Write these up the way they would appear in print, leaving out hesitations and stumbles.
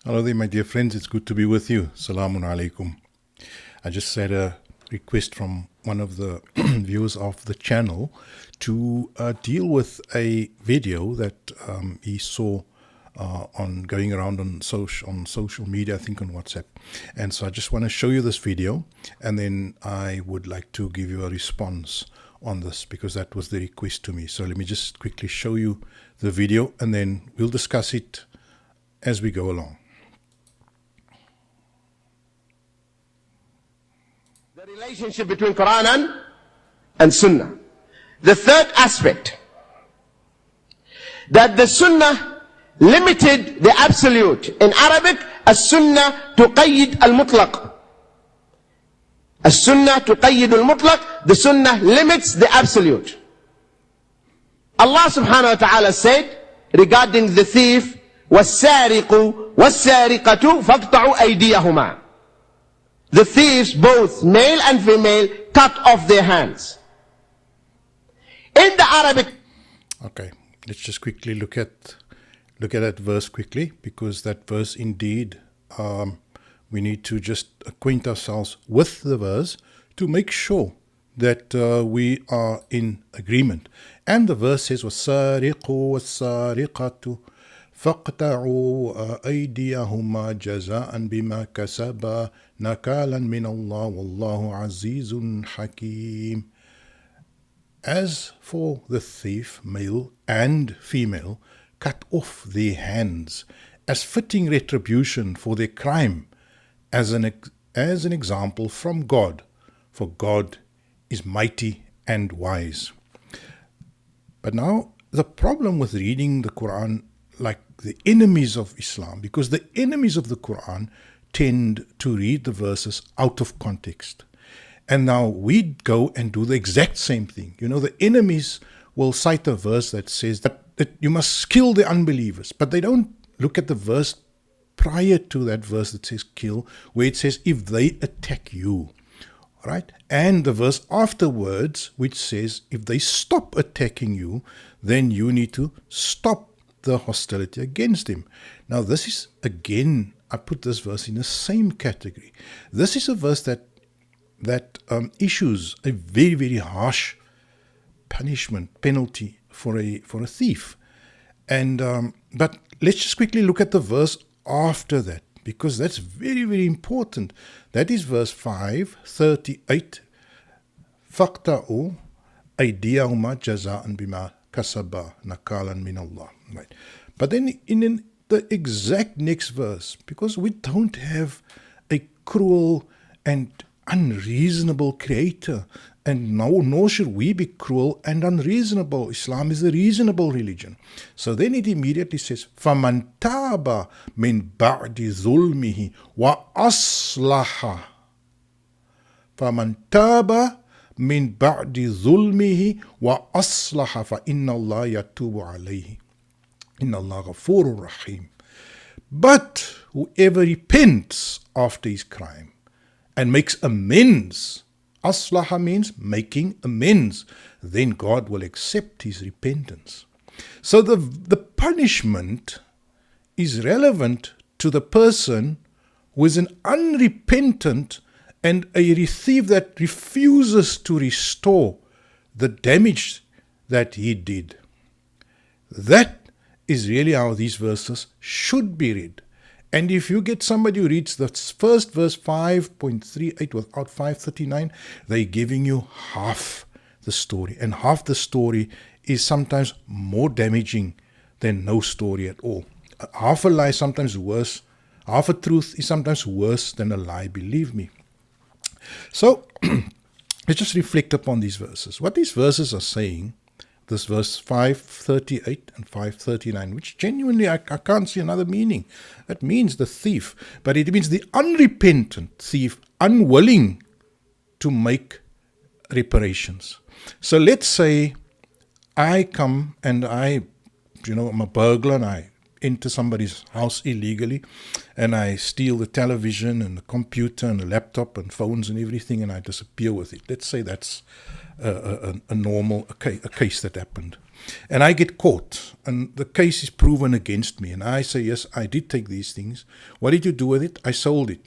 Hello there, my dear friends. It's good to be with you. Salamun alaikum. I just had a request from one of the viewers of the channel to deal with a video that he saw on going around on social media, I think on WhatsApp. And so I just want to show you this video, and then I would like to give you a response on this because that was the request to me. So let me just quickly show you the video, and then we'll discuss it as we go along. The relationship between Qur'an and Sunnah. The third aspect, that the Sunnah limited the absolute. In Arabic, as-Sunnah tuqayyid al-mutlaq. As-Sunnah tuqayyid al-mutlaq. The Sunnah limits the absolute. Allah subhanahu wa ta'ala said regarding the thief, وَالسَّارِقُ وَالسَّارِقَةُ فَاقْطَعُوا أَيْدِيَهُمَا. The thieves, both male and female, cut off their hands. In the Arabic... Okay, let's just quickly look at that verse quickly, because that verse indeed, we need to just acquaint ourselves with the verse to make sure that we are in agreement. And the verse says, وَالسَّارِقُ وَالسَّارِقَةُ فَاقْطَعُوا أَيْدِيَهُمَا جَزَاءً بِمَا كَسَبَا نَكَالًا مِنَ اللَّهِ وَاللَّهُ عَزِيزٌ حَكِيمٌ. As for the thief, male and female, cut off their hands as fitting retribution for their crime, as an example from God, for God is mighty and wise. But now the problem with reading the Qur'an like the enemies of Islam, because the enemies of the Qur'an tend to read the verses out of context. And now we go and do the exact same thing. You know, the enemies will cite a verse that says that you must kill the unbelievers, but they don't look at the verse prior to that verse that says kill, where it says if they attack you, right? And the verse afterwards, which says if they stop attacking you, then you need to stop the hostility against him. Now this is, again, I put this verse in the same category. This is a verse that issues a very, very harsh penalty for a thief. And but let's just quickly look at the verse after that, because that's very, very important. That is verse 5:38. فَاقْطَعُوا أَيْدِيَهُمَا جَزَاءً بِمَا كَسَبَا نَكَالًا مِنَ اللَّهِ. Right. But then in the exact next verse, because we don't have a cruel and unreasonable creator, and nor should we be cruel and unreasonable. Islam is a reasonable religion. So then it immediately says, فَمَنْ تَابَ مِنْ بَعْدِ ظُلْمِهِ وَأَصْلَحَ. فَمَنْ تَابَ مِنْ بَعْدِ ظُلْمِهِ وَأَصْلَحَ فَإِنَّ اللَّهَ يَتُوبُ عَلَيْهِ إِنَّ اللَّهَ غَفُورٌ رَحِيمٌ. But whoever repents after his crime and makes amends, aslaha means making amends, then God will accept his repentance. So the punishment is relevant to the person who is an unrepentant and a thief that refuses to restore the damage that he did. That is really how these verses should be read. And if you get somebody who reads the first verse 5.38 without 5.39, they're giving you half the story. And half the story is sometimes more damaging than no story at all. Half a lie is sometimes worse. Half a truth is sometimes worse than a lie, believe me. So, let's just reflect upon these verses. What these verses are saying, this verse 5:38 and 5:39, which genuinely I can't see another meaning. That means the thief, but it means the unrepentant thief, unwilling to make reparations. So let's say I come and I'm a burglar and I enter somebody's house illegally and I steal the television and the computer and the laptop and phones and everything, and I disappear with it. Let's say that's a case that happened. and I get caught, and the case is proven against me, and I say, yes, I did take these things. What did you do with it? I sold it.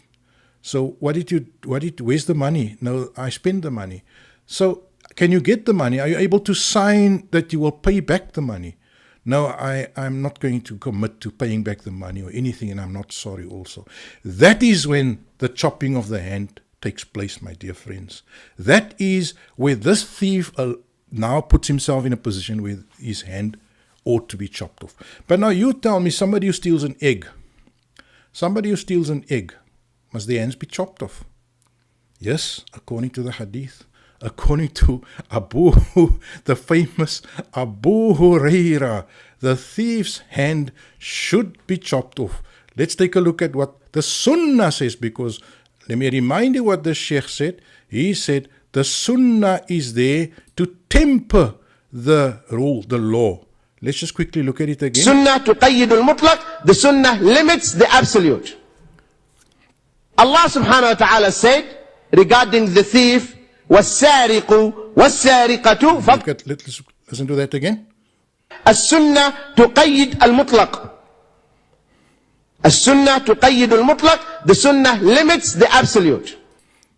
So where's the money? No, I spent the money. So can you get the money? Are you able to sign that you will pay back the money? No, I'm not going to commit to paying back the money or anything, and I'm not sorry also. That is when the chopping of the hand takes place, my dear friends. That is where this thief now puts himself in a position where his hand ought to be chopped off. But now you tell me, somebody who steals an egg, must their hands be chopped off? Yes, according to the hadith. According to the famous Abu Huraira, the thief's hand should be chopped off. Let's take a look at what the Sunnah says, because let me remind you what the Shaik said. He said the Sunnah is there to temper the rule, the law. Let's just quickly look at it again. Sunnah tuqayyid al-mutlaq. The Sunnah limits the absolute. Allah subhanahu wa ta'ala said regarding the thief, وَالسَّارِقُ وَالسَّارِقَةُ. Let's listen to that again. السنة تقيد المطلق. السنة تقيد المطلق. The Sunnah limits the absolute.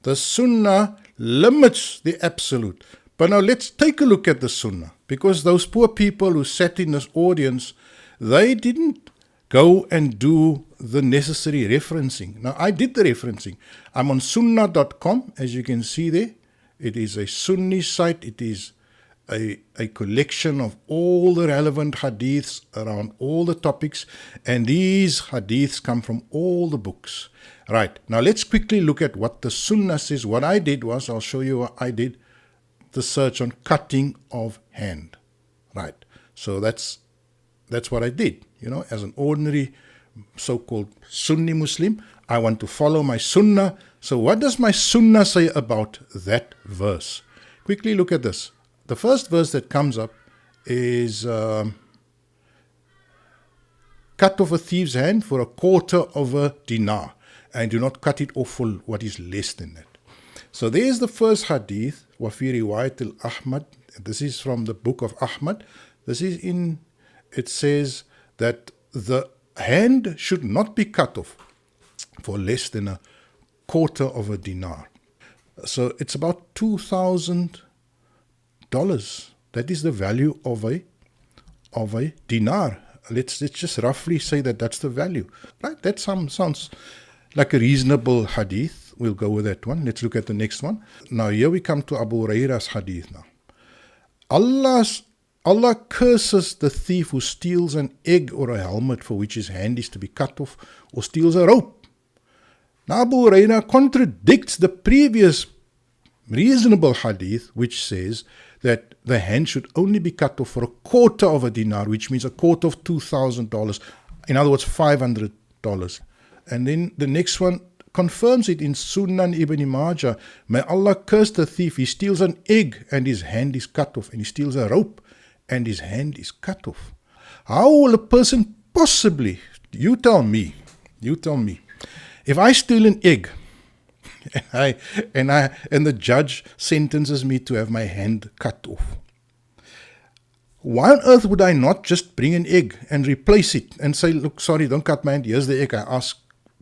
The Sunnah limits the absolute. But now let's take a look at the Sunnah, because those poor people who sat in this audience, they didn't go and do the necessary referencing. Now, I did the referencing. I'm on sunnah.com, as you can see there. It is a Sunni site. It is a collection of all the relevant hadiths around all the topics, and these hadiths come from all the books. Right, now let's quickly look at what the Sunnah says. What I did was, I'll show you what I did, the search on cutting of hand. Right, so that's what I did. You know, as an ordinary so-called Sunni Muslim, I want to follow my Sunnah. So what does my Sunnah say about that verse? Quickly look at this. The first verse that comes up is cut off a thief's hand for a quarter of a dinar, and do not cut it off for what is less than that. So there's the first hadith, وَفِي رِوَايَةِ الْأَحْمَدِ. This is from the book of Ahmad. It says that the hand should not be cut off for less than a quarter of a dinar. So it's about $2,000. That is the value of a dinar. Let's just roughly say that that's the value. Right? That sounds like a reasonable hadith. We'll go with that one. Let's look at the next one. Now here we come to Abu Huraira's hadith now. Allah curses the thief who steals an egg or a helmet for which his hand is to be cut off, or steals a rope. Now Abu Huraira contradicts the previous reasonable hadith, which says that the hand should only be cut off for a quarter of a dinar, which means a quarter of $2,000. In other words, $500. And then the next one confirms it in Sunan Ibn Majah. May Allah curse the thief. He steals an egg and his hand is cut off. And he steals a rope and his hand is cut off. How will a person possibly, you tell me, if I steal an egg and the judge sentences me to have my hand cut off, why on earth would I not just bring an egg and replace it and say, look, sorry, don't cut my hand, here's the egg, I ask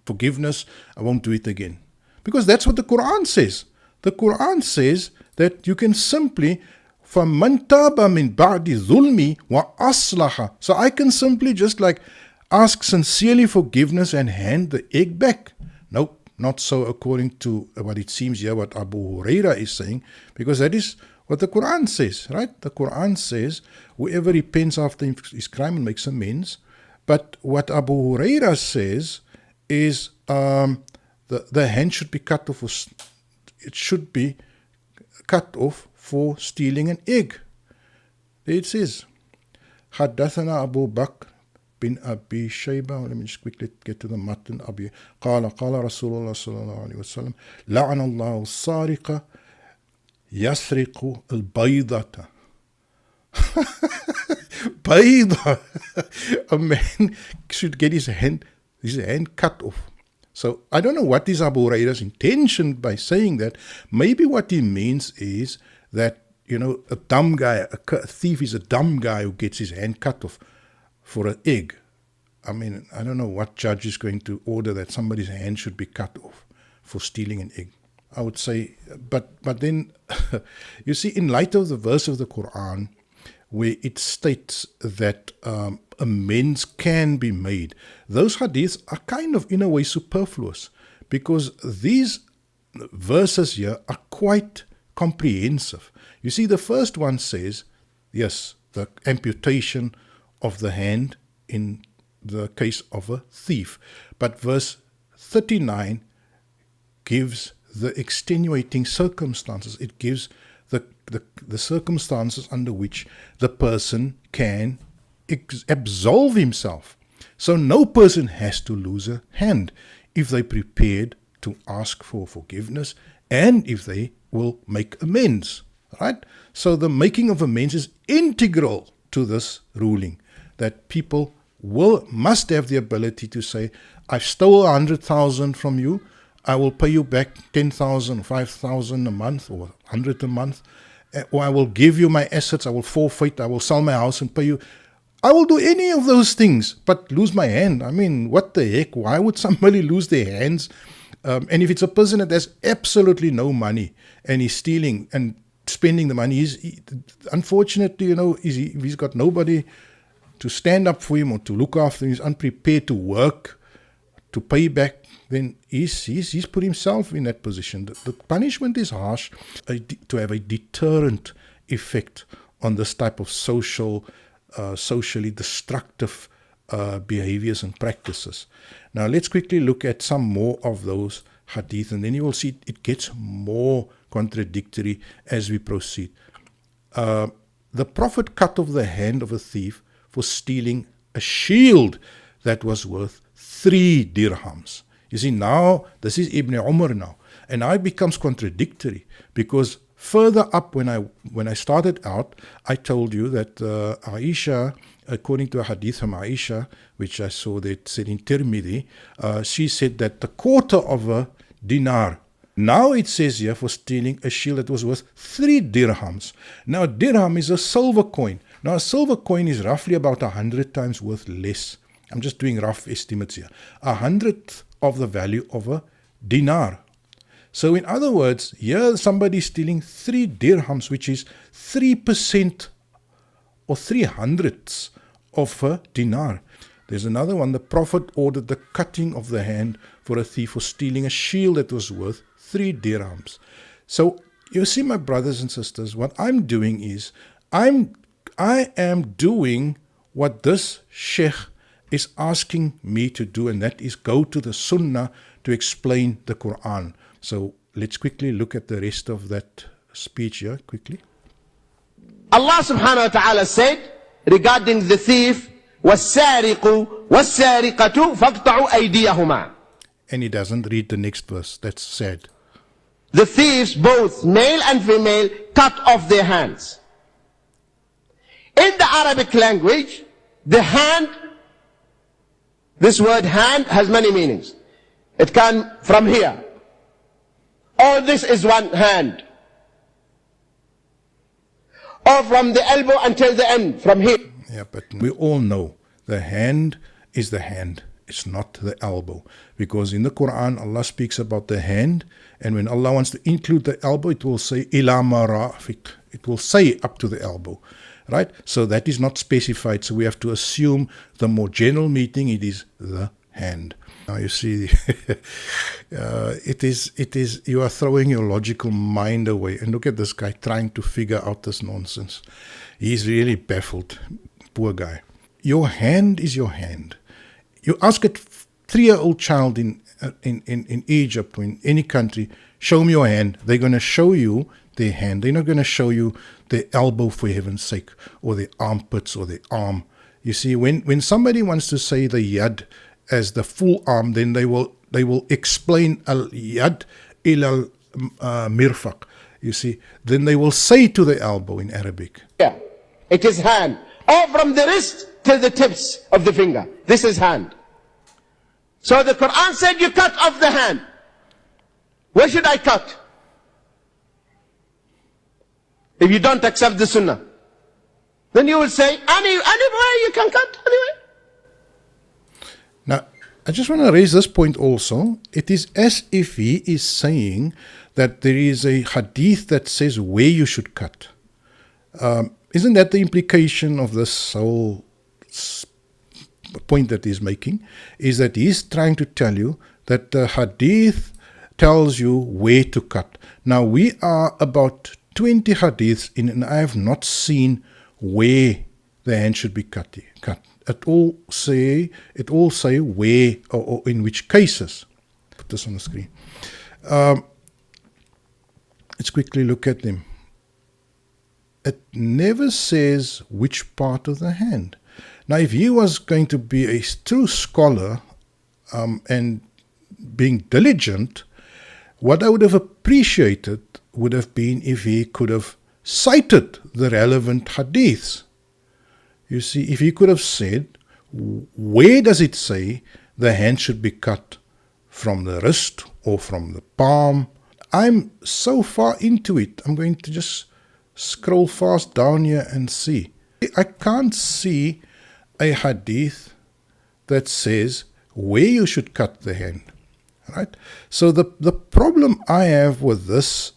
forgiveness, I won't do it again? Because that's what the Qur'an says. The Qur'an says that you can simply, فَمَنْ تَابَ مِنْ بَعْدِ ظُلْمِ وَأَصْلَحَ. So I can simply just like ask sincerely forgiveness and hand the egg back. Nope, not so according to what it seems here, what Abu Huraira is saying, because that is what the Qur'an says, right? The Qur'an says whoever repents after his crime and makes amends. But what Abu Huraira says is the hand should be cut off. It should be cut off for stealing an egg. There it says, حدثنا أبو بكر بن أبي شيبة. Let me just quickly get to the matan. قال رسول الله صلى الله عليه وسلم لعن الله السارق يسرق البيضة. بيضة. A man should get his hand cut off. So I don't know what is Abu Huraira's intention by saying that. Maybe what he means is that, a dumb guy, a thief is a dumb guy who gets his hand cut off for an egg. I mean, I don't know what judge is going to order that somebody's hand should be cut off for stealing an egg. I would say, but then, you see, in light of the verse of the Qur'an, where it states that amends can be made, those hadiths are kind of, in a way, superfluous, because these verses here are quite comprehensive. You see, the first one says, yes, the amputation of the hand in the case of a thief. But verse 39 gives the extenuating circumstances. It gives the circumstances under which the person can absolve himself. So no person has to lose a hand if they're prepared to ask for forgiveness and if they will make amends. Right? So the making of amends is integral to this ruling, that people must have the ability to say, I've stole 100,000 from you, I will pay you back 10,000 or 5,000 a month or 100 a month, or I will give you my assets, I will forfeit, I will sell my house and pay you. I will do any of those things, but lose my hand. I mean, what the heck? Why would somebody lose their hands? And if it's a person that has absolutely no money and he's stealing and spending the money, unfortunately, he's got nobody to stand up for him or to look after him, he's unprepared to work, to pay back, then he's put himself in that position. The punishment is harsh to have a deterrent effect on this type of socially destructive behaviors and practices. Now let's quickly look at some more of those hadith, and then you will see it gets more contradictory as we proceed. The Prophet cut off the hand of a thief for stealing a shield that was worth 3 dirhams. You see, now, this is Ibn Umar now, and now it becomes contradictory, because further up when I started out, I told you that Aisha, according to a hadith from Aisha, which I saw that said in Tirmidhi, she said that the quarter of a dinar. Now it says here for stealing a shield that was worth 3 dirhams. Now, a dirham is a silver coin. Now, a silver coin is roughly about 100 times worth less. I'm just doing rough estimates here. 100th of the value of a dinar. So, in other words, here somebody stealing 3 dirhams, which is 3% or 300ths of a dinar. There's another one. The Prophet ordered the cutting of the hand for a thief for stealing a shield that was worth 3 dirhams. So, you see, my brothers and sisters, what I'm doing is, I am doing what this sheikh is asking me to do, and that is go to the sunnah to explain the Qur'an. So let's quickly look at the rest of that speech here, quickly. Allah subhanahu wa ta'ala said regarding the thief, وَالسَّارِقُ وَالسَّارِقَةُ فَاقْطَعُوا أَيْدِيَهُمَا. And he doesn't read the next verse. That's sad. The thieves, both male and female, cut off their hands. In the Arabic language, the hand, this word hand has many meanings. It can from here. Or this is one hand. Or from the elbow until the end, from here. Yeah, but we all know the hand is the hand. It's not the elbow. Because in the Quran, Allah speaks about the hand. And when Allah wants to include the elbow, it will say, ila marafiq. It will say up to the elbow. Right? So that is not specified. So we have to assume the more general meaning, it is the hand. Now you see, it is, you are throwing your logical mind away. And look at this guy trying to figure out this nonsense. He's really baffled. Poor guy. Your hand is your hand. You ask a 3-year-old child in Egypt or in any country, show me your hand. They're going to show you their hand. They're not going to show you their elbow, for heaven's sake, or their armpits or their arm. You see, when somebody wants to say the yad as the full arm, then they will explain al yad ila mirfaq. You see, then they will say to the elbow in Arabic. Yeah, it is hand. Or from the wrist to the tips of the finger. This is hand. So the Quran said you cut off the hand. Where should I cut? if you don't accept the sunnah. Then you will say, anywhere you can cut, anyway. Now, I just want to raise this point also. It is as if he is saying that there is a hadith that says where you should cut. Isn't that the implication of this whole point that he's making? Is that he's trying to tell you that the hadith tells you where to cut. Now, we are about 20 hadiths in, and I have not seen where the hand should be cut. It all say where or in which cases. Put this on the screen. Let's quickly look at them. It never says which part of the hand. Now, if he was going to be a true scholar and being diligent, what I would have appreciated would have been if he could have cited the relevant hadiths. You see, if he could have said, where does it say the hand should be cut? From the wrist or from the palm? I'm so far into it, I'm going to just scroll fast down here and see. I can't see a hadith that says where you should cut the hand. Right? So the problem I have with this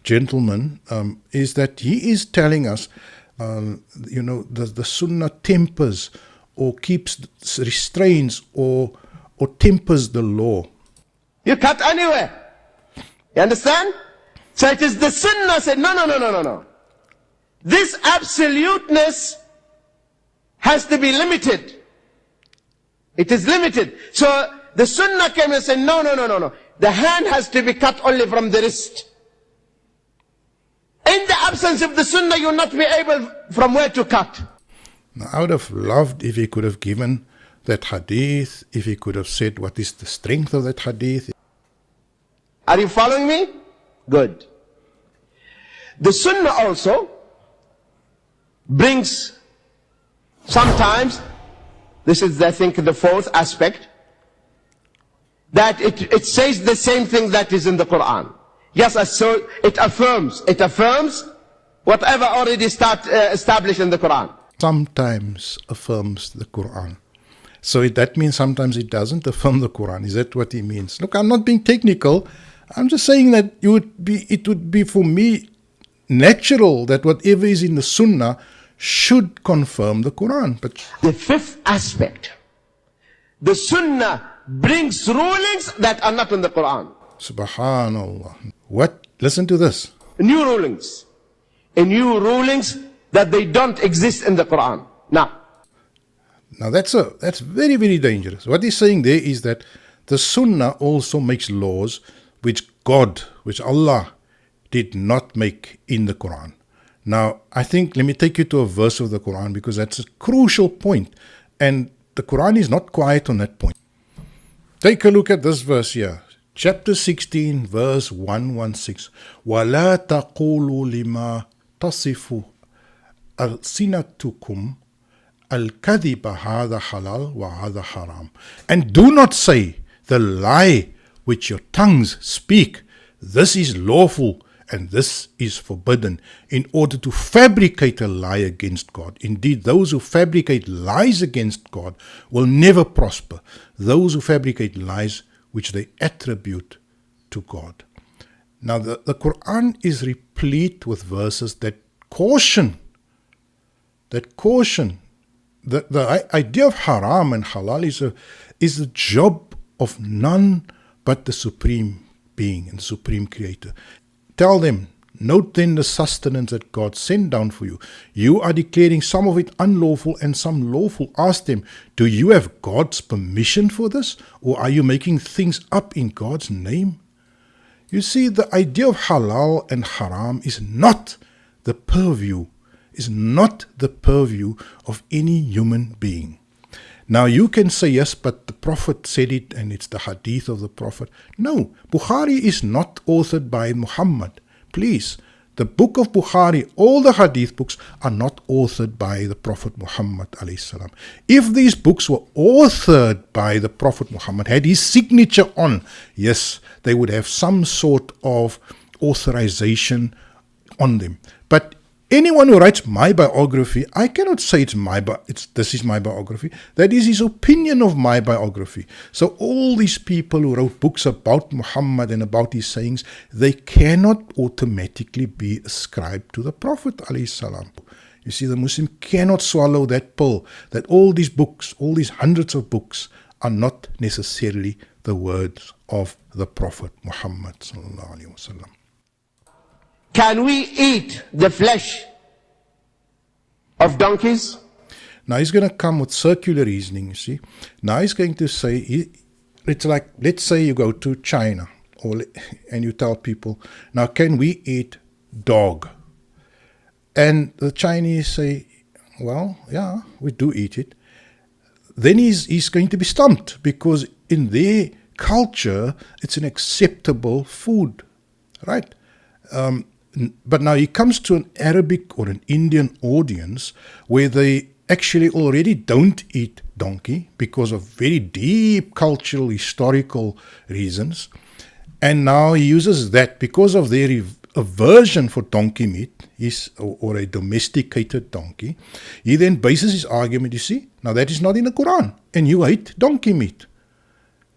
gentleman is that he is telling us, the sunnah tempers or restrains or tempers the law. You cut anywhere. You understand? So it is the sunnah said, no. This absoluteness has to be limited. It is limited. So the sunnah came and said, no. The hand has to be cut only from the wrist. In the absence of the sunnah, you will not be able from where to cut. Now, I would have loved if he could have given that hadith, if he could have said what is the strength of that hadith. Are you following me? Good. The sunnah also brings sometimes, this is I think the fourth aspect, that it says the same thing that is in the Qur'an. Yes, so it affirms whatever already established in the Qur'an. Sometimes affirms the Qur'an. So that means sometimes it doesn't affirm the Qur'an. Is that what he means? Look, I'm not being technical. I'm just saying that it would be for me natural that whatever is in the Sunnah should confirm the Qur'an. But the fifth aspect, the Sunnah brings rulings that are not in the Qur'an. Subhanallah. What? Listen to this. New rulings. New rulings that they don't exist in the Qur'an. Now that's very, very dangerous. What he's saying there is that the Sunnah also makes laws which Allah did not make in the Qur'an. Now, I think, let me take you to a verse of the Qur'an because that's a crucial point. And the Qur'an is not quiet on that point. Take a look at this verse here. Chapter 16, verse 116. وَلَا تَقُولُوا لِمَا تَصِفُ أَلْسِنَتُكُمْ الْكَذِبَ هَذَا حَلَالٌ وَهَذَا حَرَامٌ. And do not say the lie which your tongues speak. This is lawful and this is forbidden, in order to fabricate a lie against God. Indeed, those who fabricate lies against God will never prosper. Those who fabricate lies which they attribute to God. Now, the Qur'an is replete with verses that caution. The idea of haram and halal is a job of none but the Supreme Being and Supreme Creator. Tell them, note then the sustenance that God sent down for you. You are declaring some of it unlawful and some lawful. Ask them, do you have God's permission for this? Or are you making things up in God's name? You see, the idea of halal and haram is not the purview of any human being. Now you can say, yes, but the Prophet said it and it's the hadith of the Prophet. No, Bukhari is not authored by Muhammad. Please, the book of Bukhari, all the hadith books are not authored by the Prophet Muhammad ﷺ. If these books were authored by the Prophet Muhammad, had his signature on, yes, they would have some sort of authorization on them. But anyone who writes my biography, I cannot say this is my biography. That is his opinion of my biography. So all these people who wrote books about Muhammad and about his sayings, they cannot automatically be ascribed to the Prophet ﷺ. You see, the Muslim cannot swallow that pill, that all these books, all these hundreds of books, are not necessarily the words of the Prophet Muhammad sallallahu alaihi wasallam. Can we eat the flesh of donkeys? Now he's going to come with circular reasoning, you see. Now he's going to say, it's like, let's say you go to China and you tell people, now can we eat dog? And the Chinese say, well, yeah, we do eat it. Then he's going to be stumped, because in their culture, it's an acceptable food, right? But now he comes to an Arabic or an Indian audience where they actually already don't eat donkey because of very deep cultural, historical reasons. And now he uses that because of their aversion for donkey meat, or a domesticated donkey. He then bases his argument, you see, now that is not in the Qur'an, and you hate donkey meat.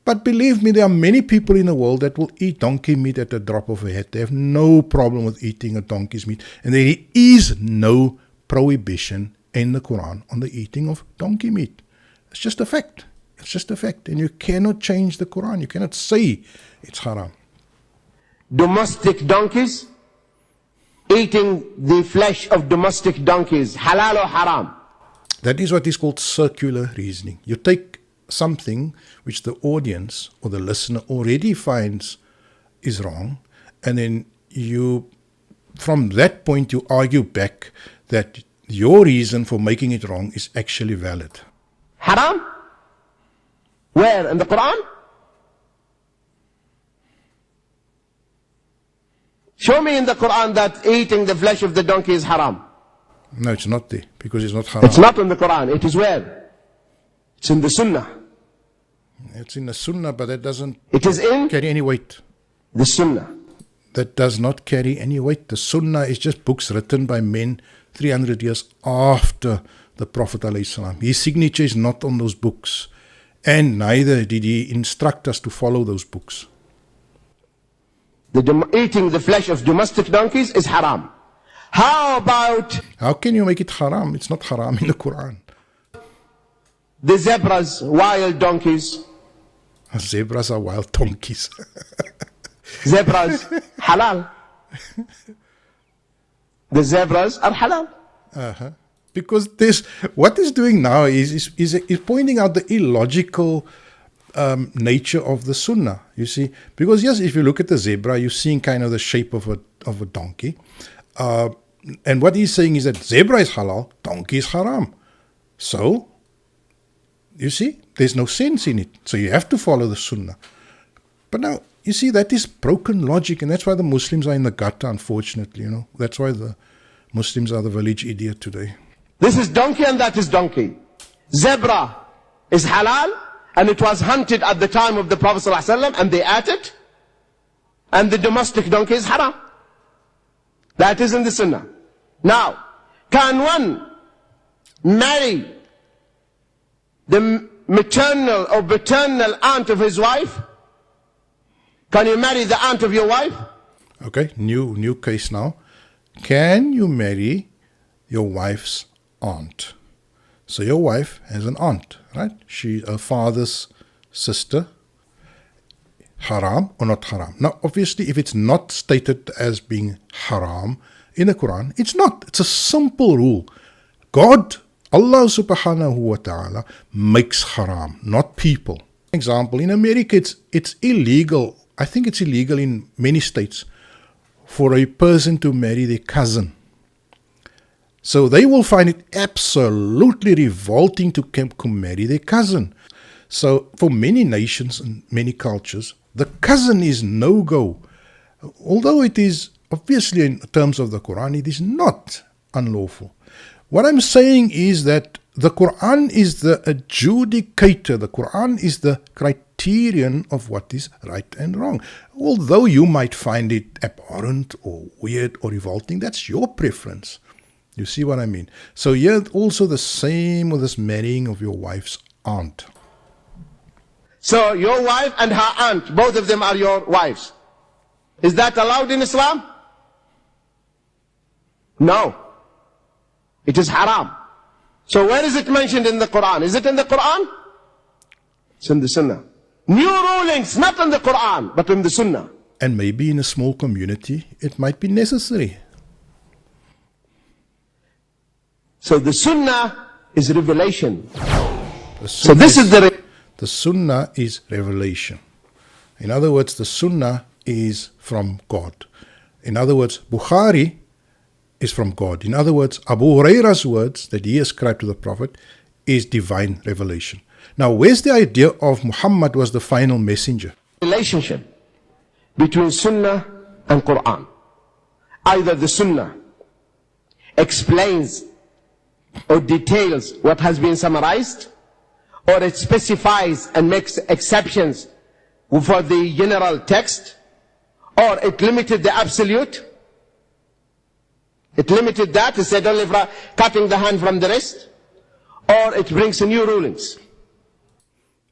But believe me, there are many people in the world that will eat donkey meat at the drop of a hat. They have no problem with eating a donkey's meat. And there is no prohibition in the Qur'an on the eating of donkey meat. It's just a fact. It's just a fact. And you cannot change the Qur'an. You cannot say it's haram. Domestic donkeys, eating the flesh of domestic donkeys, halal or haram? That is what is called circular reasoning. You take something which the audience or the listener already finds is wrong, and then you, from that point, you argue back that your reason for making it wrong is actually valid. Haram? Where? In the Qur'an? Show me in the Qur'an that eating the flesh of the donkey is haram. No, it's not there, because it's not haram. It's not in the Qur'an. It is where? It's in the Sunnah. It's in the Sunnah, but that doesn't carry any weight. The Sunnah. That does not carry any weight. The Sunnah is just books written by men 300 years after the Prophet ﷺ. His signature is not on those books, and neither did he instruct us to follow those books. Eating the flesh of domestic donkeys is haram. How about... How can you make it haram? It's not haram in the Qur'an. The zebras, wild donkeys. Zebras are wild donkeys. Zebras, halal. The zebras are halal. Because what is doing now is pointing out the illogical nature of the Sunnah. You see, because yes, if you look at the zebra, you're seeing kind of the shape of a donkey. And what he's saying is that zebra is halal, donkey is haram. So, you see, there's no sense in it. So you have to follow the Sunnah. But now, you see, that is broken logic, and that's why the Muslims are in the gutter, unfortunately. You know, that's why the Muslims are the village idiot today. This is donkey and that is donkey. Zebra is halal, and it was hunted at the time of the Prophet ﷺ, and they ate it. And the domestic donkey is haram. That is in the Sunnah. Now, can one marry the maternal or paternal aunt of his wife? Can you marry the aunt of your wife? Okay, new case now. Can you marry your wife's aunt? So your wife has an aunt, right? She's her father's sister. Haram or not haram? Now, obviously, if it's not stated as being haram in the Quran, it's not. It's a simple rule. God, Allah subhanahu wa ta'ala, makes haram, not people. Example, in America, it's illegal. I think it's illegal in many states for a person to marry their cousin. So they will find it absolutely revolting to marry their cousin. So for many nations and many cultures, the cousin is no-go. Although it is, obviously in terms of the Quran, it is not unlawful. What I'm saying is that the Quran is the adjudicator. The Quran is the criterion of what is right and wrong. Although you might find it abhorrent or weird or revolting, that's your preference. You see what I mean? So here also the same with this marrying of your wife's aunt. So your wife and her aunt, both of them are your wives. Is that allowed in Islam? No. It is haram. So where is it mentioned in the Qur'an? Is it in the Qur'an? It's in the Sunnah. New rulings, not in the Qur'an, but in the Sunnah. And maybe in a small community, it might be necessary. So the Sunnah is revelation. The Sunnah is revelation. In other words, the Sunnah is from God. In other words, Bukhari is from God. In other words, Abu Huraira's words that he ascribed to the Prophet is divine revelation. Now, where's the idea of Muhammad was the final messenger? Relationship between Sunnah and Qur'an. Either the Sunnah explains or details what has been summarized, or it specifies and makes exceptions for the general text, or it limited the absolute. It limited that, it said only cutting the hand from the wrist, or it brings new rulings.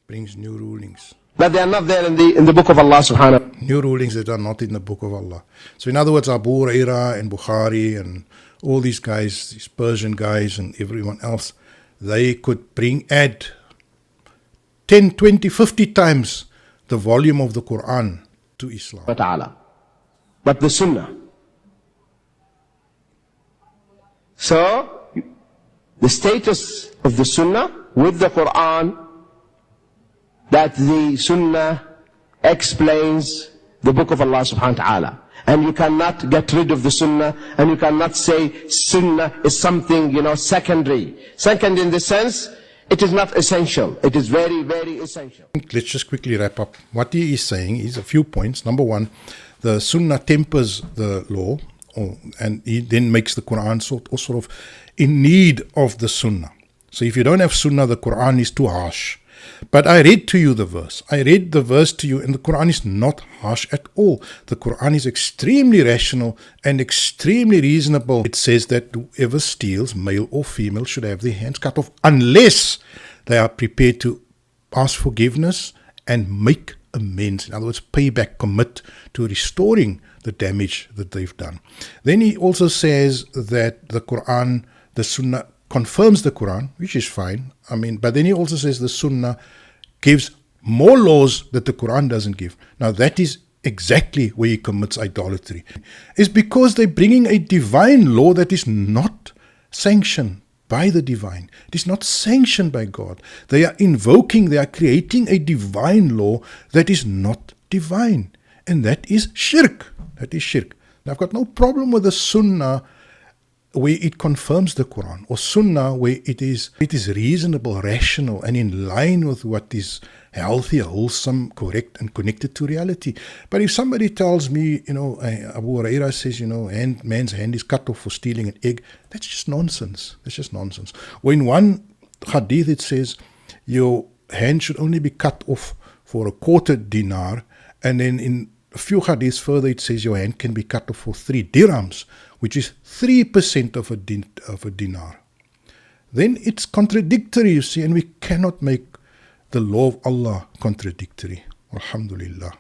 Brings new rulings. But they are not there in the book of Allah subhanahu. New rulings that are not in the book of Allah. So in other words, Abu Huraira and Bukhari and all these guys, these Persian guys and everyone else, they could add 10, 20, 50 times the volume of the Qur'an to Islam. But the Sunnah. So, the status of the Sunnah with the Qur'an, that the Sunnah explains the book of Allah subhanahu wa ta'ala. And you cannot get rid of the Sunnah, and you cannot say Sunnah is something, secondary. Second in the sense, it is not essential. It is very, very essential. Let's just quickly wrap up. What he is saying is a few points. Number one, the Sunnah tempers the law, and he then makes the Qur'an sort of in need of the Sunnah. So if you don't have Sunnah, the Qur'an is too harsh. But I read to you the verse. I read the verse to you, and the Qur'an is not harsh at all. The Qur'an is extremely rational and extremely reasonable. It says that whoever steals, male or female, should have their hands cut off unless they are prepared to ask forgiveness and make amends. In other words, pay back, commit to restoring the damage that they've done. Then he also says that the Qur'an, the Sunnah, confirms the Qur'an, which is fine. But then he also says the Sunnah gives more laws that the Qur'an doesn't give. Now that is exactly where he commits idolatry. It's because they're bringing a divine law that is not sanctioned by the divine. It is not sanctioned by God. They are creating a divine law that is not divine. And that is shirk. That is shirk. Now I've got no problem with the Sunnah where it confirms the Qur'an, or Sunnah where it is reasonable, rational, and in line with what is healthy, wholesome, correct, and connected to reality. But if somebody tells me, Abu Huraira says, man's hand is cut off for stealing an egg, that's just nonsense. That's just nonsense. Or in one hadith it says, your hand should only be cut off for a quarter dinar, and then in a few hadiths further it says your hand can be cut off for 3 dirhams, which is 3% of a dinar. Then it's contradictory, you see, and we cannot make the law of Allah contradictory. Alhamdulillah.